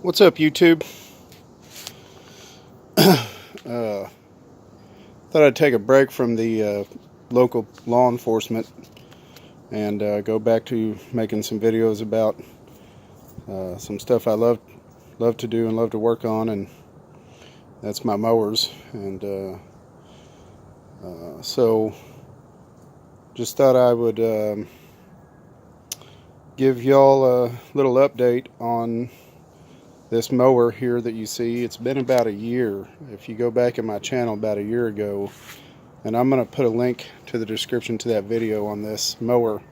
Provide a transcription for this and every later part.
What's up, YouTube? uh, Thought I'd take a break from the local law enforcement and go back to making some videos about some stuff I love to do and love to work on, and that's my mowers. And so just thought I would give y'all a little update on this mower here that you see. It's been about a year. If you go back in my channel about a year ago, and I'm going to put a link to the description to that video on this mower.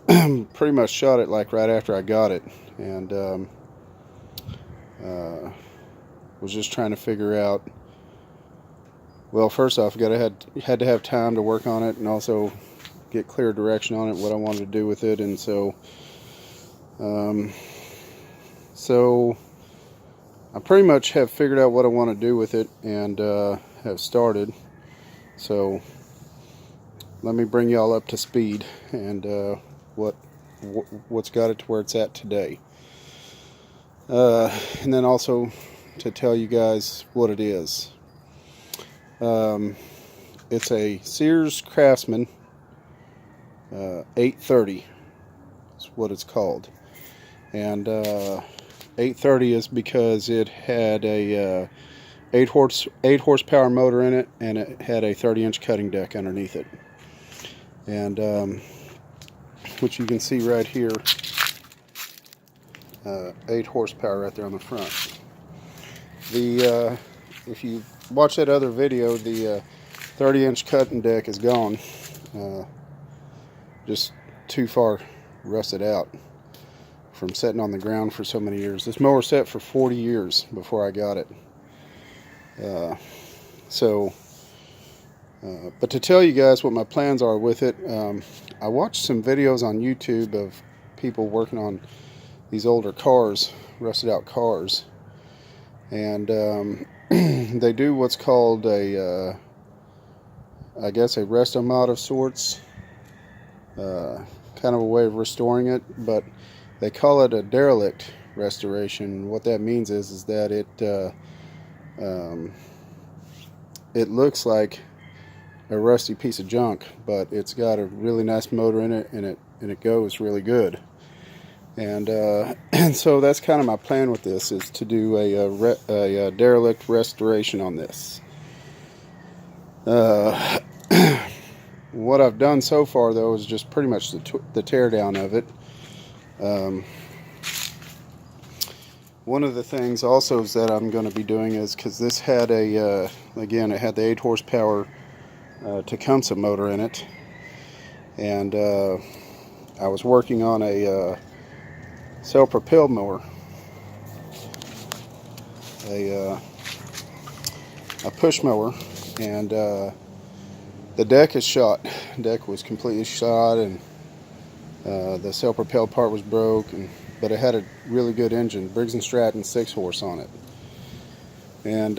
Pretty much shot it like right after I got it, and was just trying to figure out, well, first off, had to have time to work on it and also get clear direction on it, what I wanted to do with it. And so I pretty much have figured out what I want to do with it, and have started. So let me bring y'all up to speed and what's got it to where it's at today, and then also to tell you guys what it is. It's a Sears Craftsman 830. That's what it's called. And 830 is because it had a 8 horsepower motor in it, and it had a 30-inch cutting deck underneath it. And which you can see right here, 8 horsepower right there on the front. If you watch that other video, the 30-inch cutting deck is gone, just too far rusted out from sitting on the ground for so many years. This mower sat for 40 years before I got it. But to tell you guys what my plans are with it, I watched some videos on YouTube of people working on these older cars, rusted out cars, and they do what's called I guess a resto mod of sorts, kind of a way of restoring it, but they call it a derelict restoration. What that means is that it looks like a rusty piece of junk, but it's got a really nice motor in it, and it goes really good. And so that's kind of my plan with this, is to do a derelict restoration on this. What I've done so far, though, is just pretty much the tear down of it. One of the things also is that I'm going to be doing is, because this had again, it had the 8 horsepower Tecumseh motor in it, and I was working on a self-propelled mower, a push mower, and the deck is shot. The deck was completely shot, and the self-propelled part was broke, but it had a really good engine, Briggs & Stratton 6 horse on it. And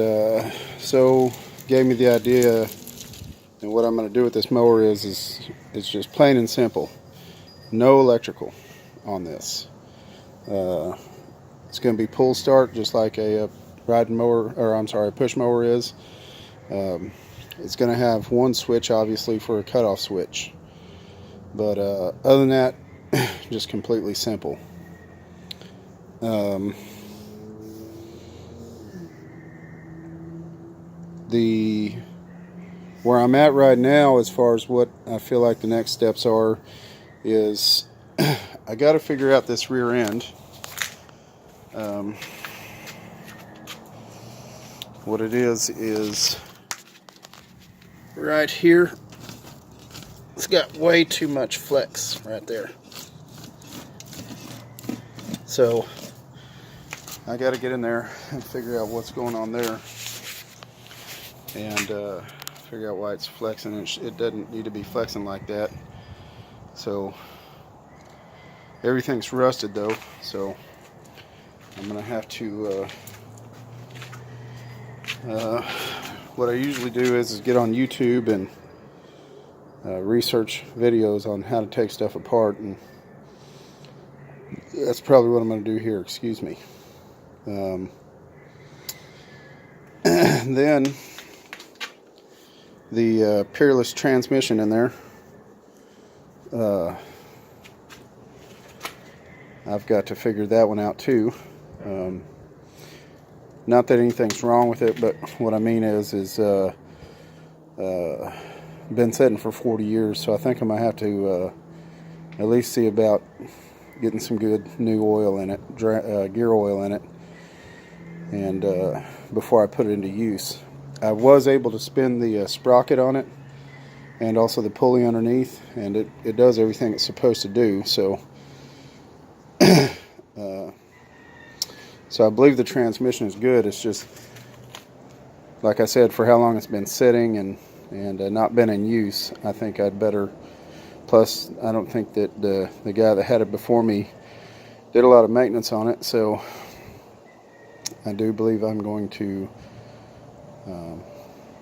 so gave me the idea, and what I'm going to do with this mower is just plain and simple. No electrical on this. It's going to be pull start, just like a riding mower, or I'm sorry, a push mower is. It's going to have one switch, obviously, for a cutoff switch. But other than that, just completely simple. Where I'm at right now, as far as what I feel like the next steps are, is I got to figure out this rear end. What it is right here. It's got way too much flex right there. So I got to get in there and figure out what's going on there, and figure out why it's flexing. It doesn't need to be flexing like that. So everything's rusted though, so I'm gonna have to what I usually do is get on YouTube and research videos on how to take stuff apart, and that's probably what I'm going to do here. Excuse me. Then the Peerless transmission in there. I've got to figure that one out too. Not that anything's wrong with it, but what I mean is been sitting for 40 years, so I think I'm gonna have to at least see about getting some good new oil in it, gear oil in it, and before I put it into use. I was able to spin the sprocket on it and also the pulley underneath, and it does everything it's supposed to do. So so I believe the transmission is good. It's just, like I said, for how long it's been sitting and not been in use, I think I'd better. Plus, I don't think that the guy that had it before me did a lot of maintenance on it, so I do believe I'm going to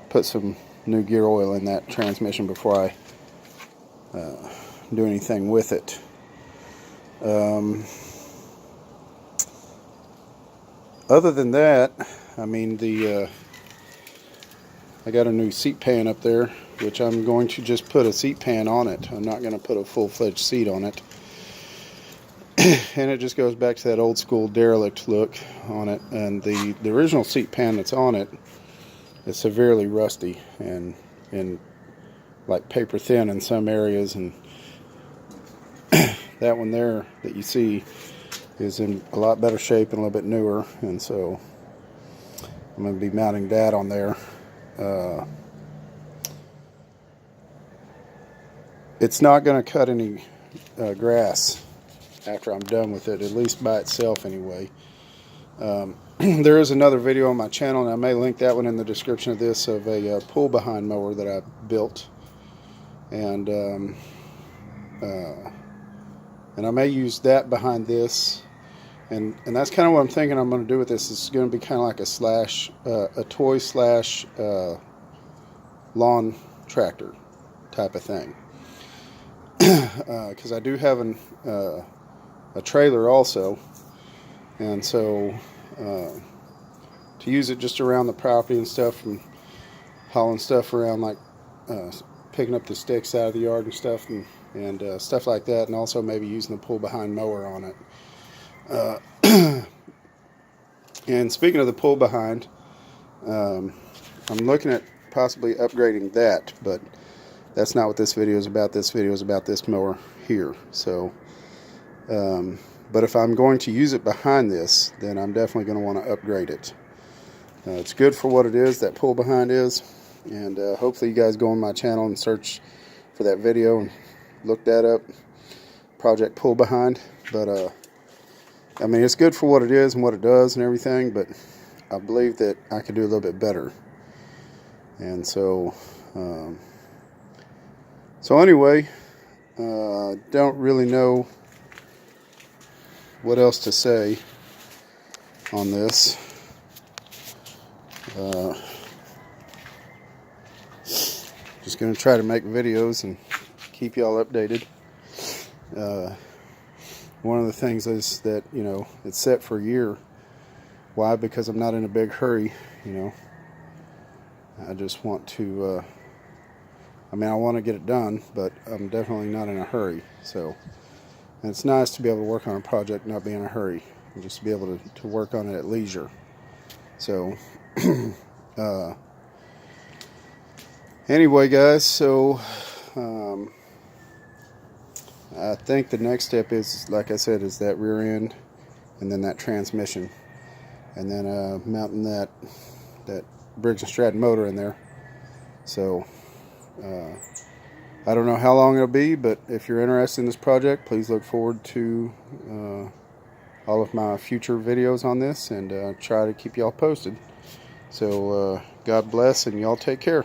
put some new gear oil in that transmission before I do anything with it. Other than that, I mean, I got a new seat pan up there, which I'm going to just put a seat pan on it. I'm not going to put a full-fledged seat on it. And it just goes back to that old school derelict look on it. And the original seat pan that's on it is severely rusty and like paper thin in some areas, and that one there that you see is in a lot better shape and a little bit newer, and so I'm going to be mounting that on there. It's not going to cut any grass after I'm done with it, at least by itself anyway. There is another video on my channel, and I may link that one in the description of this, of a pull behind mower that I built, and I may use that behind this, and that's kind of what I'm thinking I'm going to do with this. It's going to be kind of like a toy slash lawn tractor type of thing, because I do have a trailer also, and so to use it just around the property and stuff, and hauling stuff around, like picking up the sticks out of the yard and stuff, and stuff like that, and also maybe using the pull behind mower on it. And speaking of the pull behind, I'm looking at possibly upgrading that, but that's not what this video is about. This video is about this mower here. So but if I'm going to use it behind this, then I'm definitely going to want to upgrade it. It's good for what it is, that pull behind is, and hopefully you guys go on my channel and search for that video and look that up, Project Pull Behind. But I mean, it's good for what it is and what it does and everything, but I believe that I could do a little bit better. And so anyway, don't really know what else to say on this. Just going to try to make videos and keep y'all updated. One of the things is that, you know, it's set for a year. Why? Because I'm not in a big hurry, you know. I just want to, I mean, I want to get it done, but I'm definitely not in a hurry. So, and it's nice to be able to work on a project, not be in a hurry, and just be able to work on it at leisure. So, anyway, guys, so I think the next step is, like I said, is that rear end, and then that transmission, and then mounting that Briggs & Stratton motor in there. So I don't know how long it'll be, but if you're interested in this project, please look forward to all of my future videos on this, and try to keep y'all posted. So God bless, and y'all take care.